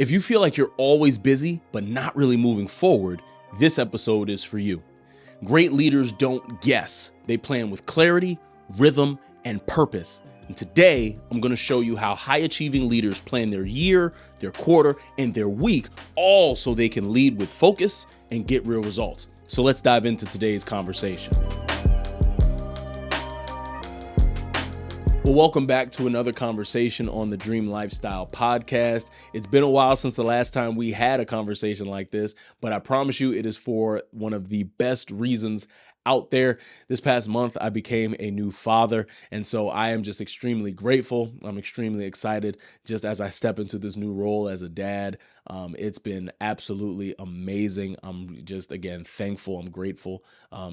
If you feel like you're always busy but not really moving forward, this episode is for you. Great leaders don't guess. They plan with clarity, rhythm, and purpose. And today, I'm going to show you how high-achieving leaders plan their year, their quarter, and their week, all so they can lead with focus and get real results. So let's dive into today's conversation. Well, welcome back to another conversation on the Dream Lifestyle podcast. It's been a while since the last time we had a conversation like this, but I promise you it is for one of the best reasons out there. This past month, I became a new father, and so I am just extremely grateful. I'm extremely excited just as I step into this new role as a dad. It's been absolutely amazing. I'm just, again, thankful. I'm grateful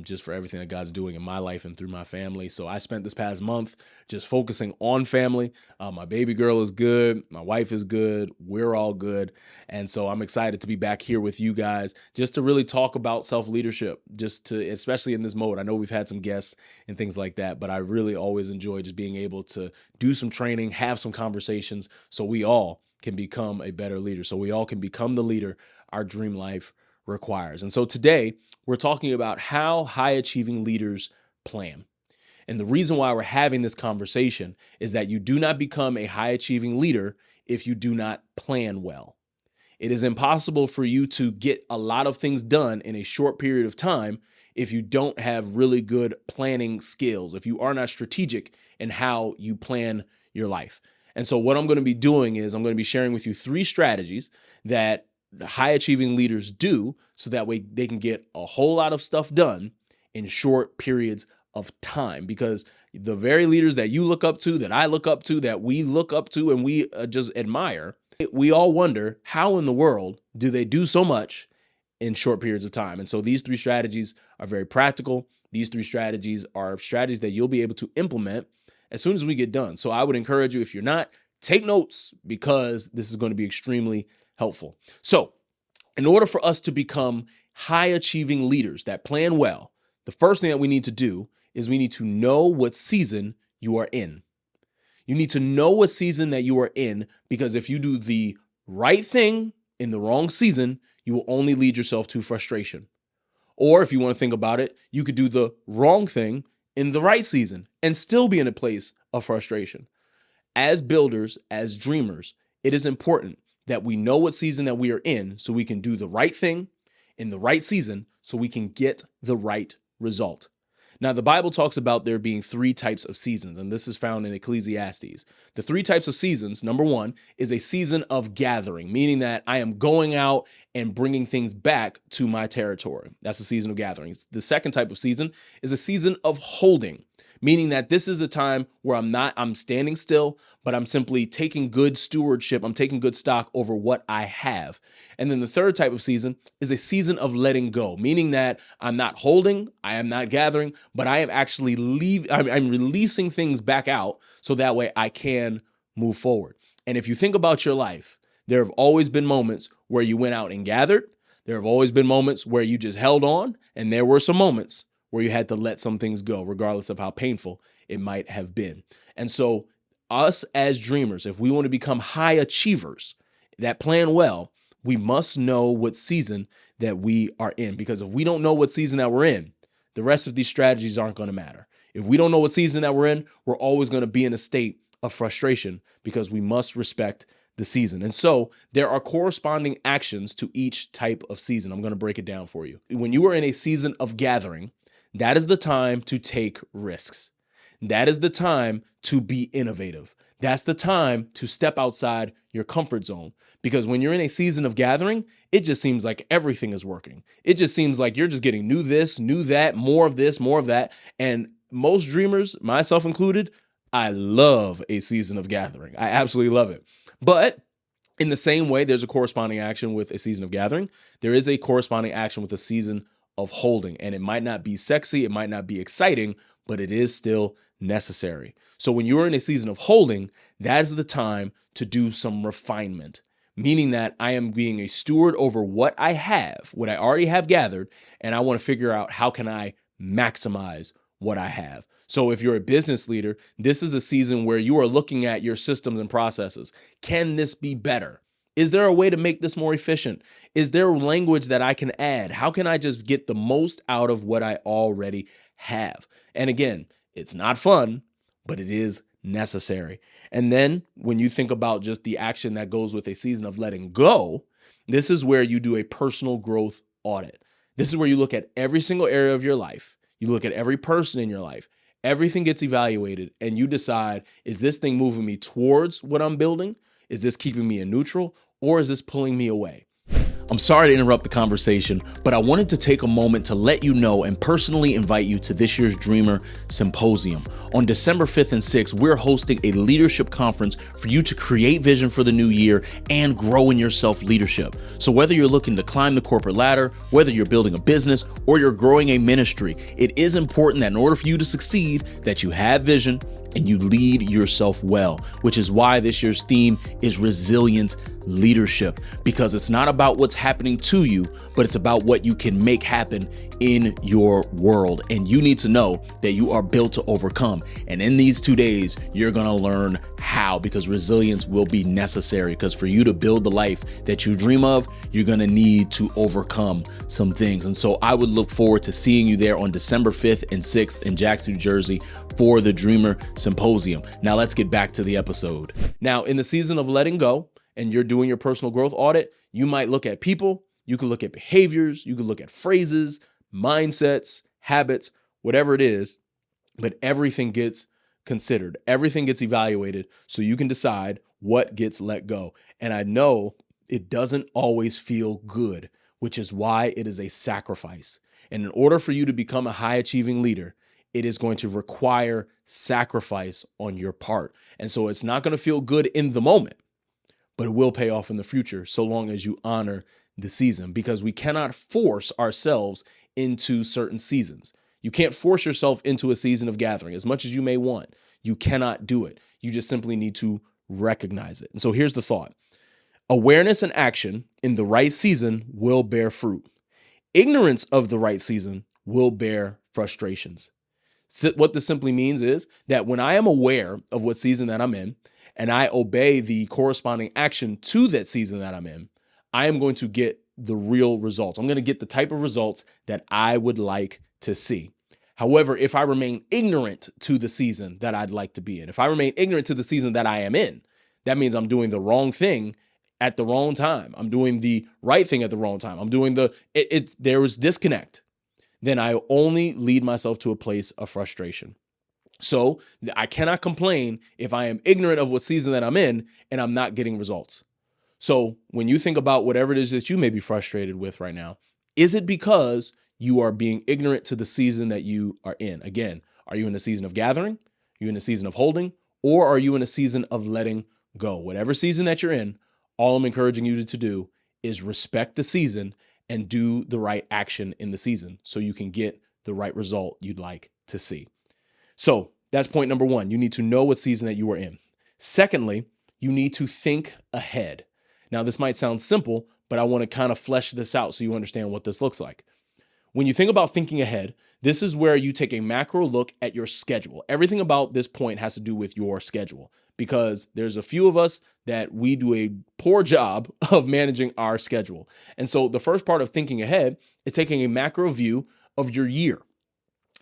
just for everything that God's doing in my life and through my family. So I spent this past month just focusing on family. My baby girl is good. My wife is good. We're all good. And so I'm excited to be back here with you guys just to really talk about self-leadership, especially in this mode. I know we've had some guests and things like that, but I really always enjoy just being able to do some training, have some conversations so we all can become a better leader. So we all can become the leader our dream life requires. And so today we're talking about how high achieving leaders plan. And the reason why we're having this conversation is that you do not become a high achieving leader if you do not plan well. It is impossible for you to get a lot of things done in a short period of time if you don't have really good planning skills, if you are not strategic in how you plan your life. And so what I'm going to be doing is I'm going to be sharing with you 3 strategies that high achieving leaders do so that way they can get a whole lot of stuff done in short periods of time. Because the very leaders that you look up to, that I look up to, that we look up to and we just admire, we all wonder how in the world do they do so much in short periods of time. And so these 3 strategies are very practical. These 3 strategies are strategies that you'll be able to implement as soon as we get done. So I would encourage you, if you're not, take notes because this is going to be extremely helpful. So in order for us to become high achieving leaders that plan well, the first thing that we need to do is we need to know what season you are in. You need to know what season that you are in, because if you do the right thing in the wrong season, you will only lead yourself to frustration. Or if you want to think about it, you could do the wrong thing in the right season and still be in a place of frustration. As builders, as dreamers, it is important that we know what season that we are in so we can do the right thing in the right season so we can get the right result. Now, the Bible talks about there being 3 types of seasons, and this is found in Ecclesiastes. The 3 types of seasons, number 1, is a season of gathering, meaning that I am going out and bringing things back to my territory. That's a season of gathering. The second type of season is a season of holding, meaning that this is a time where I'm standing still, but I'm simply taking good stewardship. I'm taking good stock over what I have. And then the third type of season is a season of letting go, meaning that I'm not holding, I am not gathering, but I am actually I'm releasing things back out so that way I can move forward. And if you think about your life, there have always been moments where you went out and gathered. There have always been moments where you just held on, and there were some moments where you had to let some things go, regardless of how painful it might have been. And so us as dreamers, if we want to become high achievers that plan well, we must know what season that we are in. Because if we don't know what season that we're in, the rest of these strategies aren't going to matter. If we don't know what season that we're in, we're always going to be in a state of frustration because we must respect the season. And so there are corresponding actions to each type of season. I'm going to break it down for you. When you are in a season of gathering, that is the time to take risks. That is the time to be innovative. That's the time to step outside your comfort zone. Because when you're in a season of gathering, it just seems like everything is working. It just seems like you're just getting new this, new that, more of this, more of that. And most dreamers, myself included, I love a season of gathering. I absolutely love it. But in the same way, there's a corresponding action with a season of gathering. There is a corresponding action with a season of holding. And it might not be sexy, it might not be exciting, but it is still necessary. So when you're in a season of holding, that is the time to do some refinement, meaning that I am being a steward over what I have, what I already have gathered, and I want to figure out how can I maximize what I have. So if you're a business leader, this is a season where you are looking at your systems and processes. Can this be better? Is there a way to make this more efficient? Is there language that I can add? How can I just get the most out of what I already have? And again, it's not fun, but it is necessary. And then when you think about just the action that goes with a season of letting go, this is where you do a personal growth audit. This is where you look at every single area of your life. You look at every person in your life. Everything gets evaluated and you decide, is this thing moving me towards what I'm building? Is this keeping me in neutral, or is this pulling me away? I'm sorry to interrupt the conversation, but I wanted to take a moment to let you know and personally invite you to this year's Dreamer Symposium. On December 5th and 6th, we're hosting a leadership conference for you to create vision for the new year and grow in your self-leadership. So whether you're looking to climb the corporate ladder, whether you're building a business, or you're growing a ministry, it is important that in order for you to succeed, that you have vision and you lead yourself well, which is why this year's theme is resilient leadership, because it's not about what's happening to you, but it's about what you can make happen in your world. And you need to know that you are built to overcome. And in these 2 days, you're going to learn how, because resilience will be necessary. Because for you to build the life that you dream of, you're going to need to overcome some things. And so I would look forward to seeing you there on December 5th and 6th in Jackson, New Jersey for the Dreamer Symposium. Now let's get back to the episode. Now, in the season of letting go, and you're doing your personal growth audit, you might look at people, you can look at behaviors, you can look at phrases, mindsets, habits, whatever it is, but everything gets considered. Everything gets evaluated so you can decide what gets let go. And I know it doesn't always feel good, which is why it is a sacrifice. And in order for you to become a high achieving leader, it is going to require sacrifice on your part. And so it's not going to feel good in the moment, but it will pay off in the future so long as you honor the season, because we cannot force ourselves into certain seasons. You can't force yourself into a season of gathering as much as you may want. You cannot do it. You just simply need to recognize it. And so here's the thought. Awareness and action in the right season will bear fruit. Ignorance of the right season will bear frustrations. What this simply means is that when I am aware of what season that I'm in, and I obey the corresponding action to that season that I'm in, I am going to get the real results. I'm going to get the type of results that I would like to see. However, if I remain ignorant to the season that I'd like to be in, if I remain ignorant to the season that I am in, that means I'm doing the wrong thing at the wrong time. I'm doing the right thing at the wrong time. I'm doing there is disconnect. Then I only lead myself to a place of frustration. So I cannot complain if I am ignorant of what season that I'm in and I'm not getting results. So when you think about whatever it is that you may be frustrated with right now, is it because you are being ignorant to the season that you are in? Again, are you in a season of gathering? Are you in a season of holding? Or are you in a season of letting go? Whatever season that you're in, all I'm encouraging you to do is respect the season and do the right action in the season so you can get the right result you'd like to see. So that's point number one. You need to know what season that you are in. Secondly, you need to think ahead. Now, this might sound simple, but I want to kind of flesh this out so you understand what this looks like. When you think about thinking ahead, this is where you take a macro look at your schedule. Everything about this point has to do with your schedule, because there's a few of us that we do a poor job of managing our schedule. And so the first part of thinking ahead is taking a macro view of your year.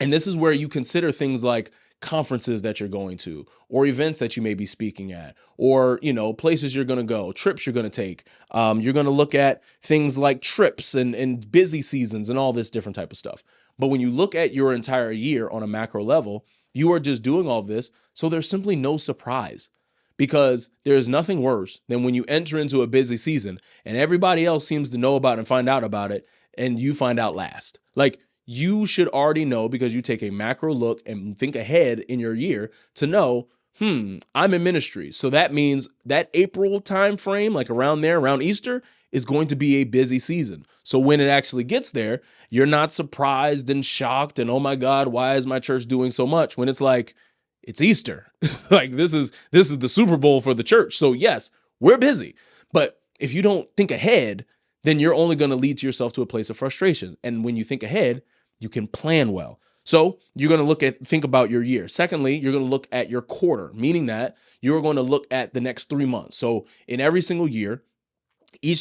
And this is where you consider things like conferences that you're going to, or events that you may be speaking at, or, places you're going to go, trips you're going to take. You're going to look at things like trips and busy seasons and all this different type of stuff. But when you look at your entire year on a macro level, you are just doing all of this. So there's simply no surprise, because there's nothing worse than when you enter into a busy season and everybody else seems to know about and find out about it, and you find out last. Like, you should already know, because you take a macro look and think ahead in your year to know, I'm in ministry. So that means that April time frame, like around Easter, is going to be a busy season. So when it actually gets there, you're not surprised and shocked and, oh my God, why is my church doing so much? When it's like, it's Easter. Like this is the Super Bowl for the church. So yes, we're busy. But if you don't think ahead, then you're only going to lead to yourself to a place of frustration. And when you think ahead, you can plan well. So you're going to think about your year. Secondly, you're going to look at your quarter, meaning that you're going to look at the next 3 months. So in every single year,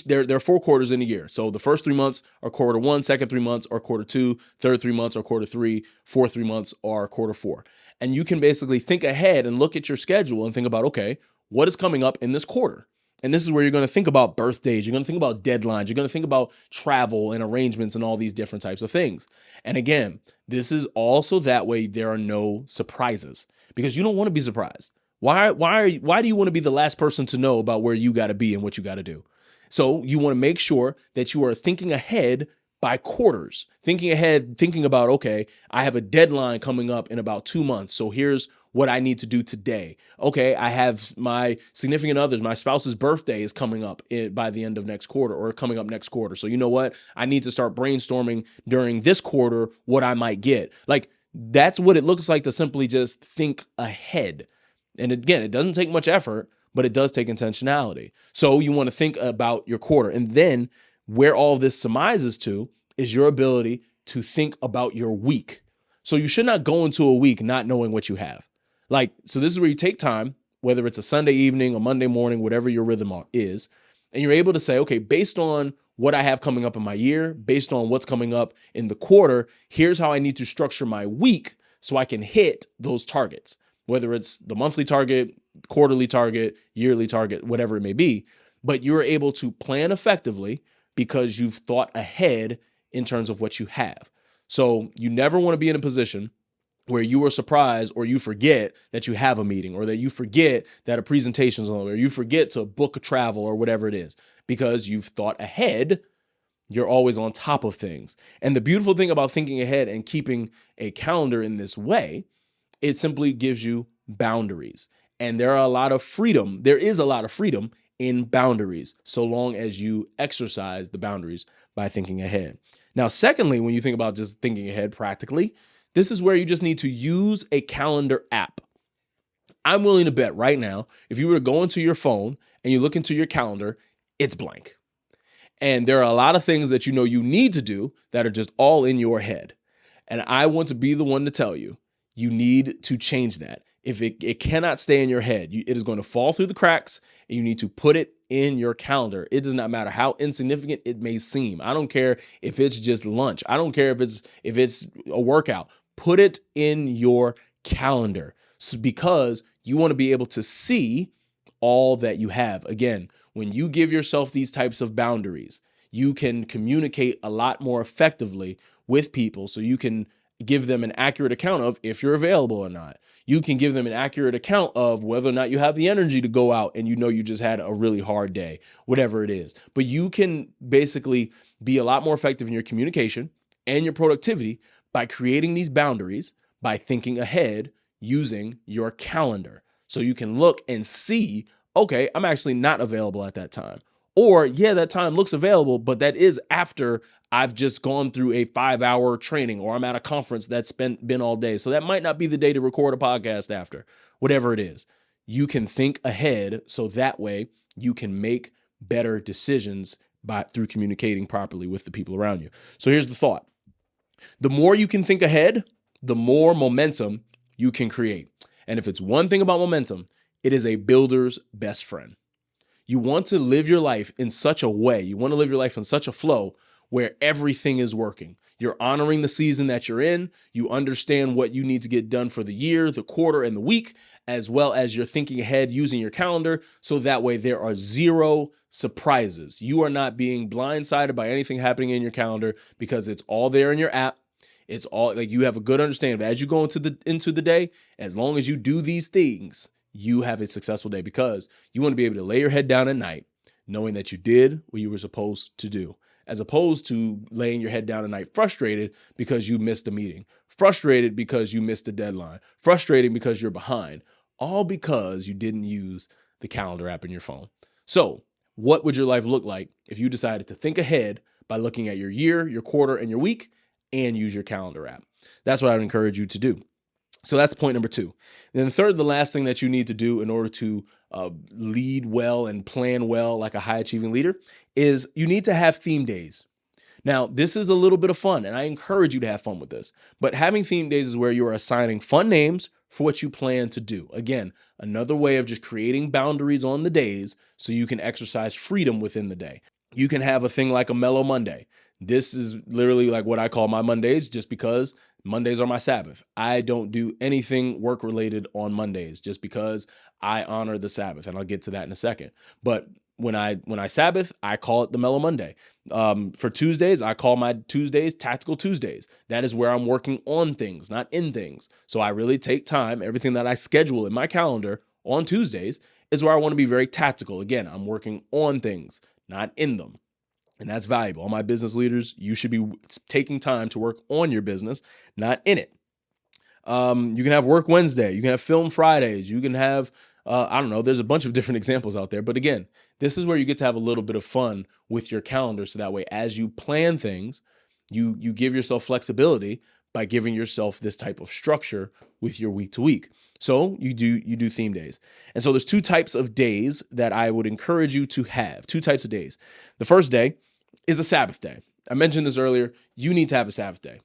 There are 4 quarters in a year. So the first 3 months are quarter one, second 3 months are quarter two, third 3 months are quarter three, fourth 3 months are quarter four. And you can basically think ahead and look at your schedule and think about, okay, what is coming up in this quarter? And this is where you're going to think about birthdays. You're going to think about deadlines. You're going to think about travel and arrangements and all these different types of things. And again, this is also that way there are no surprises, because you don't want to be surprised. Why do you want to be the last person to know about where you got to be and what you got to do? So you want to make sure that you are thinking ahead by quarters, thinking ahead, thinking about, okay, I have a deadline coming up in about 2 months. So here's what I need to do today. Okay, I have my significant others, my spouse's birthday is coming up by the end of next quarter, or coming up next quarter. So you know what? I need to start brainstorming during this quarter what I might get. Like, that's what it looks like to simply just think ahead. And again, it doesn't take much effort, but it does take intentionality. So you want to think about your quarter. And then where all this surmises to is your ability to think about your week. So you should not go into a week not knowing what you have. So this is where you take time, whether it's a Sunday evening or Monday morning, whatever your rhythm is, and you're able to say, okay, based on what I have coming up in my year, based on what's coming up in the quarter, here's how I need to structure my week so I can hit those targets, whether it's the monthly target, quarterly target, yearly target, whatever it may be. But you're able to plan effectively because you've thought ahead in terms of what you have. So you never want to be in a position where you are surprised or you forget that you have a meeting, or that you forget that a presentation is on, or you forget to book a travel or whatever it is, because you've thought ahead. You're always on top of things. And the beautiful thing about thinking ahead and keeping a calendar in this way, it simply gives you boundaries. And there is a lot of freedom in boundaries, so long as you exercise the boundaries by thinking ahead. Now, secondly, when you think about just thinking ahead practically, this is where you just need to use a calendar app. I'm willing to bet right now, if you were to go into your phone and you look into your calendar, it's blank. And there are a lot of things that you need to do that are just all in your head. And I want to be the one to tell you, you need to change that. If it cannot stay in your head, it is going to fall through the cracks, and you need to put it in your calendar. It does not matter how insignificant it may seem. I don't care if it's just lunch. I don't care if it's a workout. Put it in your calendar, because you want to be able to see all that you have. Again, when you give yourself these types of boundaries, you can communicate a lot more effectively with people, so you can give them an accurate account of if you're available or not. You can give them an accurate account of whether or not you have the energy to go out and you just had a really hard day, whatever it is. But you can basically be a lot more effective in your communication and your productivity by creating these boundaries, by thinking ahead using your calendar. So you can look and see, okay, I'm actually not available at that time. Or, yeah, that time looks available, but that is after I've just gone through a 5-hour training, or I'm at a conference that's been all day. So that might not be the day to record a podcast after, whatever it is. You can think ahead, so that way you can make better decisions through communicating properly with the people around you. So here's the thought. The more you can think ahead, the more momentum you can create. And if it's one thing about momentum, it is a builder's best friend. You want to live your life in such a way, you want to live your life in such a flow where everything is working. You're honoring the season that you're in. You understand what you need to get done for the year, the quarter, and the week, as well as you're thinking ahead using your calendar. So that way there are zero surprises. You are not being blindsided by anything happening in your calendar, because it's all there in your app. It's all you have a good understanding of as you go into the day. As long as you do these things, you have a successful day, because you want to be able to lay your head down at night knowing that you did what you were supposed to do, as opposed to laying your head down at night frustrated because you missed a meeting, frustrated because you missed a deadline, frustrated because you're behind, all because you didn't use the calendar app in your phone. So what would your life look like if you decided to think ahead by looking at your year, your quarter, and your week, and use your calendar app? That's what I would encourage you to do. So that's point number 2. Then the last thing that you need to do in order to lead well and plan well like a high achieving leader is you need to have theme days. Now, this is a little bit of fun, and I encourage you to have fun with this. But having theme days is where you are assigning fun names for what you plan to do. Again, another way of just creating boundaries on the days so you can exercise freedom within the day. You can have a thing like a mellow Monday. This is literally like what I call my Mondays, just because Mondays are my Sabbath. I don't do anything work related on Mondays just because I honor the Sabbath, and I'll get to that in a second. But when I Sabbath, I call it the mellow Monday. For Tuesdays, I call my Tuesdays tactical Tuesdays. That is where I'm working on things, not in things. So I really take time. Everything that I schedule in my calendar on Tuesdays is where I want to be very tactical. Again, I'm working on things, not in them. And that's valuable. All my business leaders, you should be taking time to work on your business, not in it. You can have work Wednesday. You can have film Fridays. You can have, I don't know, there's a bunch of different examples out there. But again, this is where you get to have a little bit of fun with your calendar. So that way, as you plan things, you give yourself flexibility by giving yourself this type of structure with your week to week. So you do theme days. And so there's two types of days that I would encourage you to have. Two types of days. The first day is a Sabbath day. I mentioned this earlier. You need to have a Sabbath day.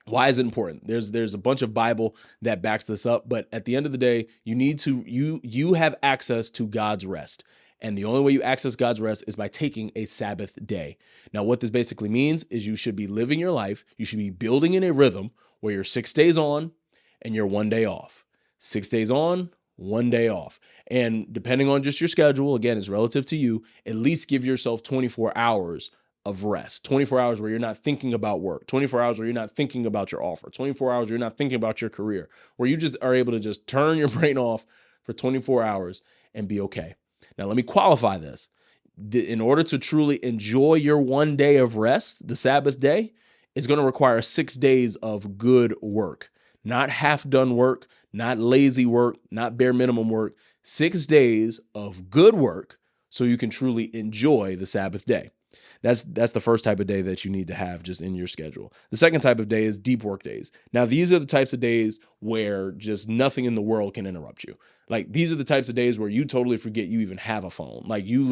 Why is it important? There's a bunch of Bible that backs this up, but at the end of the day, you have access to God's rest. And the only way you access God's rest is by taking a Sabbath day. Now, what this basically means is you should be living your life. You should be building in a rhythm where you're 6 days on and you're 1 day off. 6 days on, 1 day off. And depending on just your schedule, again, it's relative to you, at least give yourself 24 hours of rest, 24 hours where you're not thinking about work, 24 hours where you're not thinking about your offer, 24 hours where you're not thinking about your career, where you just are able to just turn your brain off for 24 hours and be okay. Now, let me qualify this. In order to truly enjoy your 1 day of rest, the Sabbath day, is going to require 6 days of good work, not half done work, not lazy work, not bare minimum work, 6 days of good work so you can truly enjoy the Sabbath day. That's the first type of day that you need to have just in your schedule. The second type of day is deep work days. Now, these are the types of days where just nothing in the world can interrupt you. Like, these are the types of days where you totally forget you even have a phone. Like, you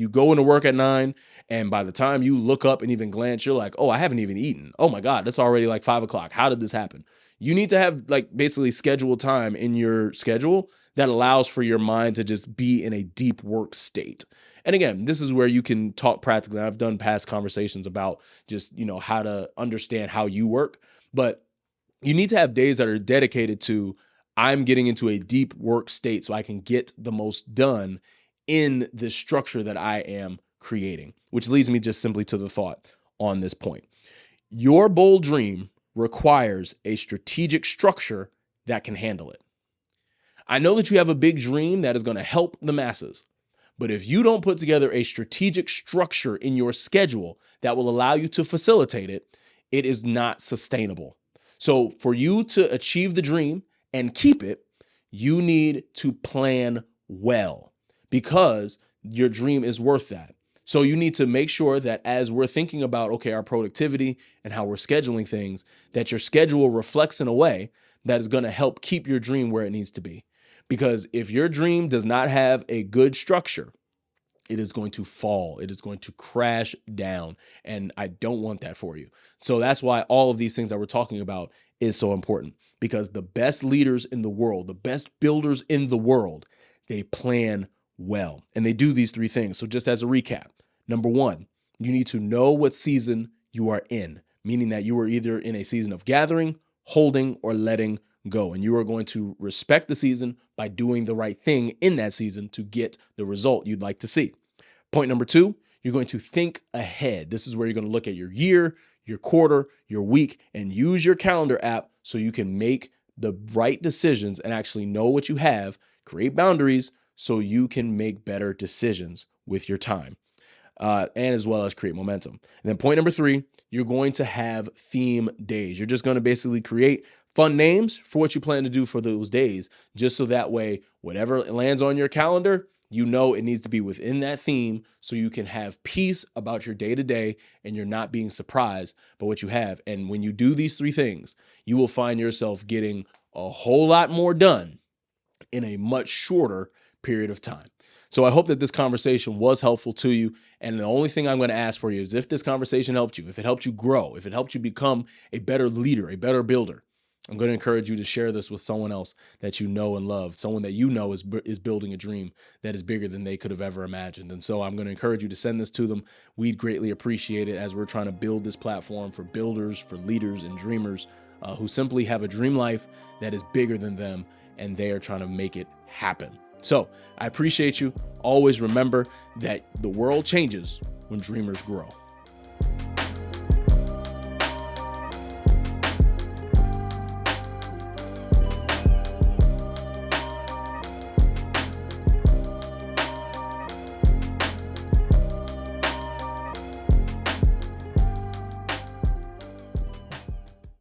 go into work at 9, and by the time you look up and even glance, you're like, oh, I haven't even eaten. Oh my God, it's already like 5 o'clock. How did this happen? You need to have like basically scheduled time in your schedule that allows for your mind to just be in a deep work state. And again, this is where you can talk practically. I've done past conversations about just, how to understand how you work, but you need to have days that are dedicated to, I'm getting into a deep work state so I can get the most done in the structure that I am creating, which leads me just simply to the thought on this point. Your bold dream requires a strategic structure that can handle it. I know that you have a big dream that is going to help the masses. But if you don't put together a strategic structure in your schedule that will allow you to facilitate it, it is not sustainable. So for you to achieve the dream and keep it, you need to plan well because your dream is worth that. So you need to make sure that as we're thinking about, okay, our productivity and how we're scheduling things, that your schedule reflects in a way that is going to help keep your dream where it needs to be. Because if your dream does not have a good structure, it is going to fall. It is going to crash down. And I don't want that for you. So that's why all of these things that we're talking about is so important, because the best leaders in the world, the best builders in the world, they plan well. And they do these 3 things. So just as a recap, number 1, you need to know what season you are in, meaning that you are either in a season of gathering, holding, or letting go. And you are going to respect the season by doing the right thing in that season to get the result you'd like to see. Point number 2, you're going to think ahead. This is where you're going to look at your year, your quarter, your week, and use your calendar app so you can make the right decisions and actually know what you have, create boundaries so you can make better decisions with your time. And as well as create momentum. And then point number 3, you're going to have theme days. You're just going to basically create fun names for what you plan to do for those days, just so that way, whatever lands on your calendar, you know it needs to be within that theme so you can have peace about your day to day and you're not being surprised by what you have. And when you do these 3 things, you will find yourself getting a whole lot more done in a much shorter period of time. So I hope that this conversation was helpful to you. And the only thing I'm going to ask for you is if this conversation helped you, if it helped you grow, if it helped you become a better leader, a better builder, I'm going to encourage you to share this with someone else that you know and love, someone that you know is building a dream that is bigger than they could have ever imagined. And so I'm going to encourage you to send this to them. We'd greatly appreciate it as we're trying to build this platform for builders, for leaders and dreamers who simply have a dream life that is bigger than them, and they are trying to make it happen. So I appreciate you. Always remember that the world changes when dreamers grow.